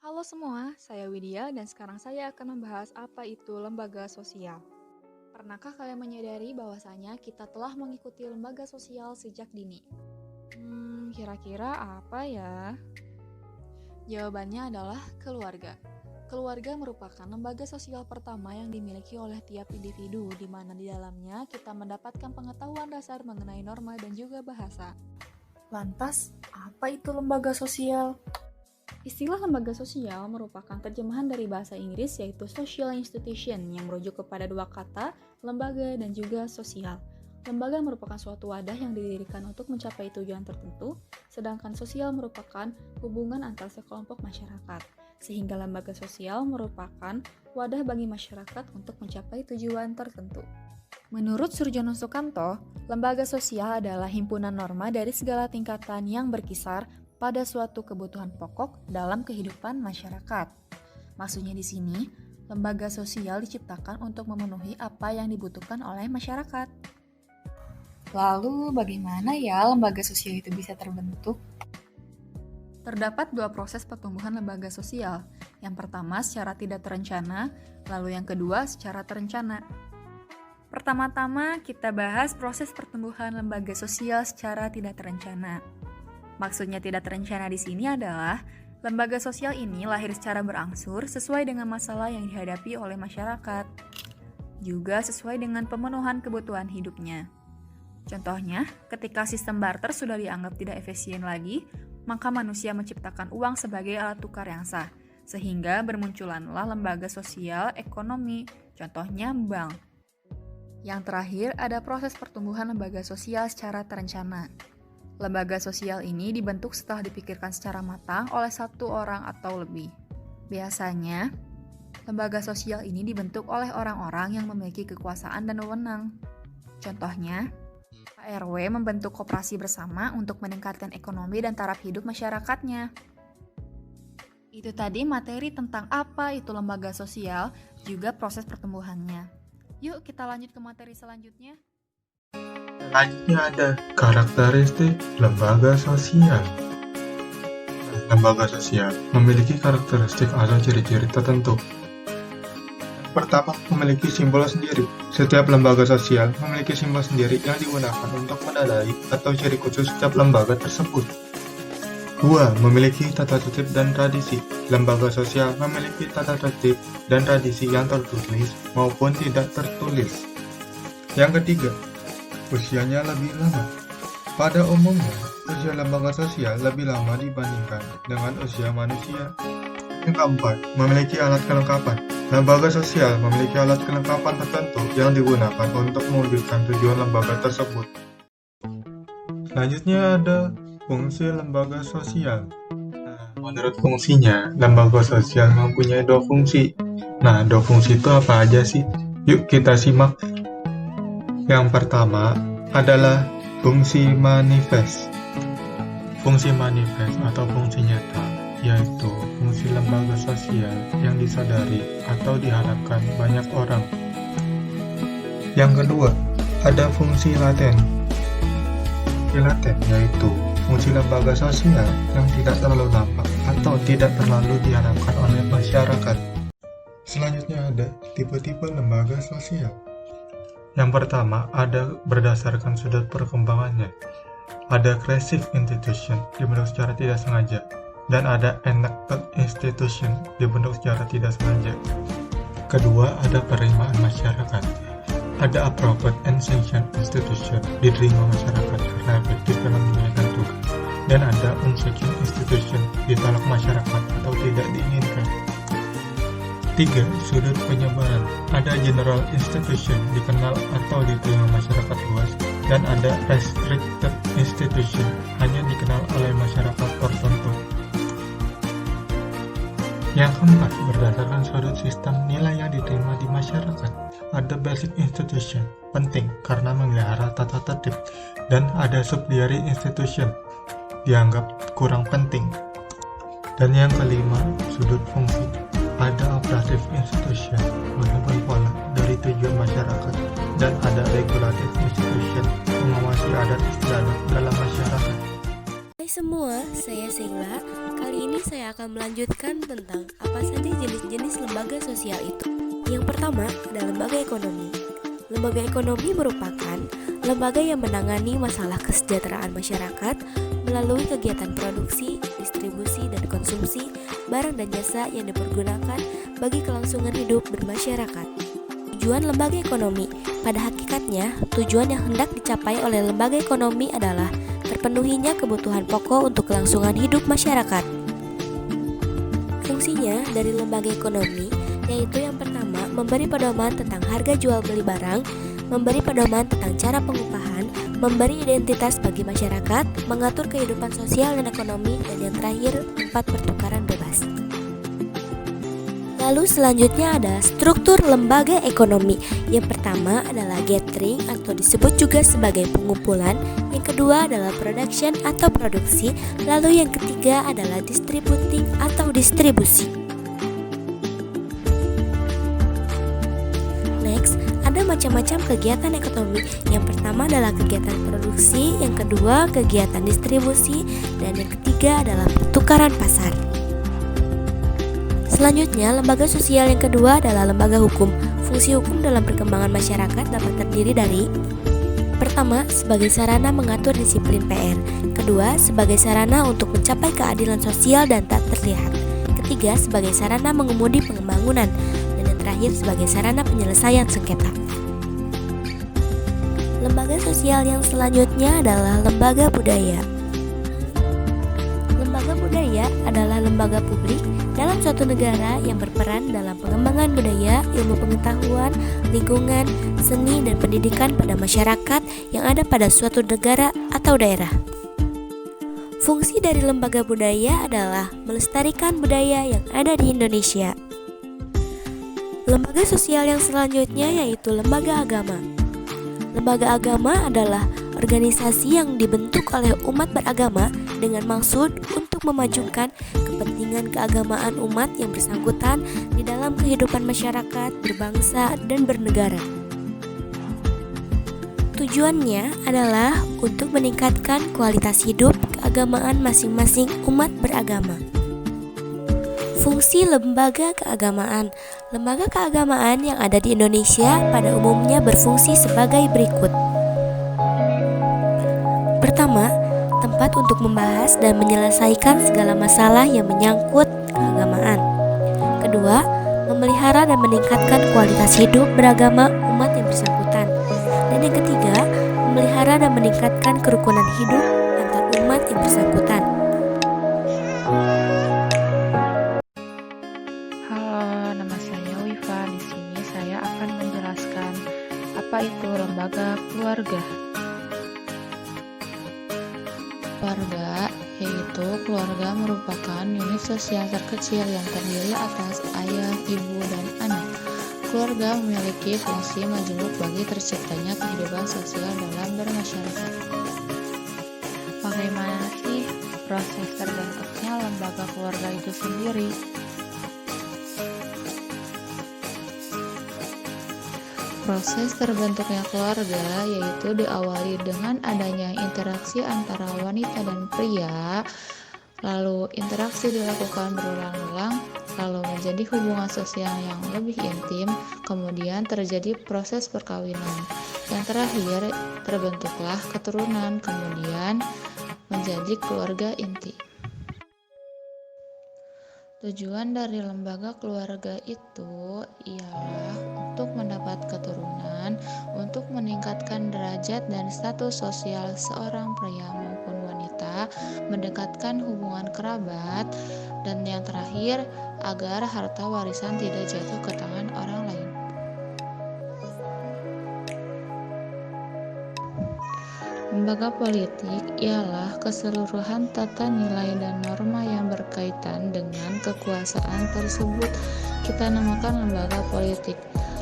Halo semua, saya Widya dan sekarang saya akan membahas apa itu lembaga sosial. Pernahkah kalian menyadari bahwasanya kita telah mengikuti lembaga sosial sejak dini? Kira-kira apa ya? Jawabannya adalah keluarga. Keluarga merupakan lembaga sosial pertama yang dimiliki oleh tiap individu, di mana di dalamnya kita mendapatkan pengetahuan dasar mengenai norma dan juga bahasa. Lantas, apa itu lembaga sosial? Istilah lembaga sosial merupakan terjemahan dari bahasa Inggris yaitu social institution yang merujuk kepada dua kata, lembaga dan juga sosial. Lembaga merupakan suatu wadah yang didirikan untuk mencapai tujuan tertentu, sedangkan sosial merupakan hubungan antar sekelompok masyarakat. Sehingga lembaga sosial merupakan wadah bagi masyarakat untuk mencapai tujuan tertentu. Menurut Surjono Sukanto, lembaga sosial adalah himpunan norma dari segala tingkatan yang berkisar pada suatu kebutuhan pokok dalam kehidupan masyarakat. Maksudnya di sini, lembaga sosial diciptakan untuk memenuhi apa yang dibutuhkan oleh masyarakat. Lalu, bagaimana ya lembaga sosial itu bisa terbentuk? Terdapat dua proses pertumbuhan lembaga sosial. Yang pertama secara tidak terencana, lalu yang kedua secara terencana. Pertama-tama kita bahas proses pertumbuhan lembaga sosial secara tidak terencana. Maksudnya tidak terencana di sini adalah lembaga sosial ini lahir secara berangsur sesuai dengan masalah yang dihadapi oleh masyarakat, juga sesuai dengan pemenuhan kebutuhan hidupnya. Contohnya, ketika sistem barter sudah dianggap tidak efisien lagi, maka manusia menciptakan uang sebagai alat tukar yang sah, sehingga bermunculanlah lembaga sosial ekonomi, contohnya bank. Yang terakhir, ada proses pertumbuhan lembaga sosial secara terencana. Lembaga sosial ini dibentuk setelah dipikirkan secara matang oleh satu orang atau lebih. Biasanya, lembaga sosial ini dibentuk oleh orang-orang yang memiliki kekuasaan dan wewenang. Contohnya, PRW membentuk koperasi bersama untuk meningkatkan ekonomi dan taraf hidup masyarakatnya. Itu tadi materi tentang apa itu lembaga sosial, juga proses pertumbuhannya. Yuk kita lanjut ke materi selanjutnya. Selanjutnya ada karakteristik lembaga sosial. Lembaga sosial memiliki karakteristik atau ciri-ciri tertentu. Pertama, memiliki simbol sendiri. Setiap lembaga sosial memiliki simbol sendiri yang digunakan untuk menandai atau ciri khusus setiap lembaga tersebut. 2. Memiliki tata tertib dan tradisi. Lembaga sosial memiliki tata tertib dan tradisi yang tertulis maupun tidak tertulis. Yang ketiga, usianya lebih lama. Pada umumnya, usia lembaga sosial lebih lama dibandingkan dengan usia manusia. Yang keempat, memiliki alat kelengkapan. Lembaga sosial memiliki alat kelengkapan tertentu yang digunakan untuk mewujudkan tujuan lembaga tersebut. Selanjutnya ada fungsi lembaga sosial. Menurut fungsinya, lembaga sosial mempunyai dua fungsi. Nah, dua fungsi itu apa aja sih? Yuk kita simak. Yang pertama adalah fungsi manifest. Fungsi manifest atau fungsi nyata yaitu fungsi lembaga sosial yang disadari atau diharapkan banyak orang. Yang kedua, ada fungsi laten. Fungsi laten yaitu fungsi lembaga sosial yang tidak terlalu nampak atau tidak terlalu diharapkan oleh masyarakat. Selanjutnya ada tipe-tipe lembaga sosial. Yang pertama, ada berdasarkan sudut perkembangannya. Ada creative institution, dibentuk secara tidak sengaja. Dan ada enacted institution, dibentuk secara tidak sengaja. Kedua, ada penerimaan masyarakat. Ada appropriate and sanctioned institution, diterima masyarakat karena efektif dalam menunaikan tugas. Dan ada unsanctioned institution, ditolak masyarakat atau tidak diinginkan. 3. Sudut penyebaran. Ada general institution, dikenal atau diterima masyarakat luas, dan ada restricted institution, hanya dikenal oleh masyarakat tertentu. Yang keempat, berdasarkan sudut sistem nilai yang diterima di masyarakat. Ada basic institution, penting karena memelihara tata tertib, dan ada subsidiary institution, dianggap kurang penting. Dan yang kelima, sudut fungsi. Ada operative institution, menemukan pola dari tujuan masyarakat, dan ada regulative institution, mengawasi adat istiadat dalam masyarakat. semua, saya Sheila. Kali ini saya akan melanjutkan tentang apa saja jenis-jenis lembaga sosial itu. Yang pertama ada lembaga ekonomi. Lembaga ekonomi merupakan lembaga yang menangani masalah kesejahteraan masyarakat melalui kegiatan produksi, distribusi, dan konsumsi barang dan jasa yang dipergunakan bagi kelangsungan hidup bermasyarakat. Tujuan lembaga ekonomi, pada hakikatnya, tujuan yang hendak dicapai oleh lembaga ekonomi adalah terpenuhinya kebutuhan pokok untuk kelangsungan hidup masyarakat. Fungsinya dari lembaga ekonomi yaitu yang pertama, memberi pedoman tentang harga jual beli barang, memberi pedoman tentang cara pengupahan, memberi identitas bagi masyarakat, mengatur kehidupan sosial dan ekonomi, dan yang terakhir, tempat pertukaran bebas. Lalu selanjutnya ada struktur lembaga ekonomi. Yang pertama adalah gathering atau disebut juga sebagai pengumpulan. Yang kedua adalah production atau produksi. Lalu yang ketiga adalah distributing atau distribusi. Next, ada macam-macam kegiatan ekonomi. Yang pertama adalah kegiatan produksi, yang kedua kegiatan distribusi, dan yang ketiga adalah pertukaran pasar. Selanjutnya, lembaga sosial yang kedua adalah lembaga hukum. Fungsi hukum dalam perkembangan masyarakat dapat terdiri dari: pertama, sebagai sarana mengatur disiplin PR. Kedua, sebagai sarana untuk mencapai keadilan sosial dan tak terlihat. Ketiga, sebagai sarana mengemudi pembangunan. Dan yang terakhir, sebagai sarana penyelesaian sengketa. Lembaga sosial yang selanjutnya adalah lembaga budaya. Lembaga budaya adalah lembaga publik dalam suatu negara yang berperan dalam pengembangan budaya, ilmu pengetahuan, lingkungan, seni, dan pendidikan pada masyarakat yang ada pada suatu negara atau daerah. Fungsi dari lembaga budaya adalah melestarikan budaya yang ada di Indonesia. Lembaga sosial yang selanjutnya yaitu lembaga agama. Lembaga agama adalah organisasi yang dibentuk oleh umat beragama dengan maksud untuk memajukan kepentingan keagamaan umat yang bersangkutan di dalam kehidupan masyarakat, berbangsa, dan bernegara. Tujuannya adalah untuk meningkatkan kualitas hidup keagamaan masing-masing umat beragama. Fungsi lembaga keagamaan. Lembaga keagamaan yang ada di Indonesia pada umumnya berfungsi sebagai berikut. Pertama, tempat untuk membahas dan menyelesaikan segala masalah yang menyangkut keagamaan. Kedua, memelihara dan meningkatkan kualitas hidup beragama umat yang bersangkutan. Dan yang ketiga, memelihara dan meningkatkan kerukunan hidup antar umat yang bersangkutan. Halo, nama saya Wifa. Di sini saya akan menjelaskan apa itu lembaga keluarga. Keluarga, yaitu keluarga merupakan unit sosial terkecil yang terdiri atas ayah, ibu, dan anak. Keluarga memiliki fungsi majemuk bagi terciptanya kehidupan sosial dalam bermasyarakat. Bagaimana sih proses terbentuknya lembaga keluarga itu sendiri? Proses terbentuknya keluarga yaitu diawali dengan adanya interaksi antara wanita dan pria, lalu interaksi dilakukan berulang-ulang, lalu menjadi hubungan sosial yang lebih intim, kemudian terjadi proses perkawinan. Yang terakhir, terbentuklah keturunan, kemudian menjadi keluarga inti. Tujuan dari lembaga keluarga itu ialah untuk mendapat keturunan, untuk meningkatkan derajat dan status sosial seorang pria maupun wanita, mendekatkan hubungan kerabat, dan yang terakhir, agar harta warisan tidak jatuh ke tangan orang lain. Lembaga politik ialah keseluruhan tata nilai dan norma yang berkaitan dengan kekuasaan tersebut. Kita namakan lembaga politik.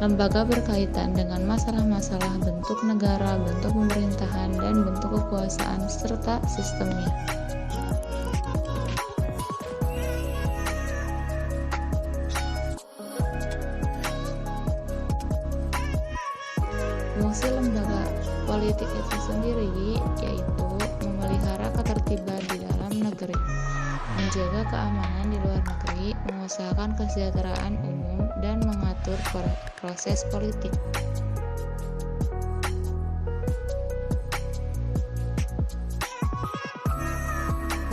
Lembaga berkaitan dengan masalah-masalah bentuk negara, bentuk pemerintahan, dan bentuk kekuasaan serta sistemnya. Fungsi lembaga politik itu sendiri yaitu memelihara ketertiban di dalam dalam negeri, menjaga keamanan di luar negeri, mengusahakan kesejahteraan umum, dan mengatur proses politik.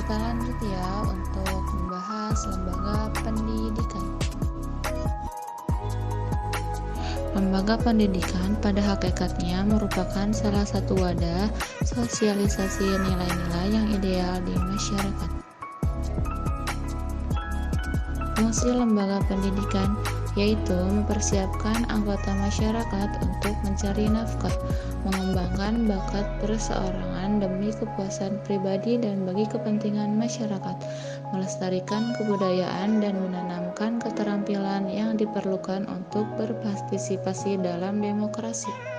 Kita lanjut ya untuk membahas lembaga pendidikan. Lembaga pendidikan pada hakikatnya merupakan salah satu wadah sosialisasi nilai-nilai yang ideal di masyarakat. Fungsi lembaga pendidikan yaitu mempersiapkan anggota masyarakat untuk mencari nafkah, mengembangkan bakat perseorangan demi kepuasan pribadi dan bagi kepentingan masyarakat, melestarikan kebudayaan dan menanamkan keterampilan yang diperlukan untuk berpartisipasi dalam demokrasi.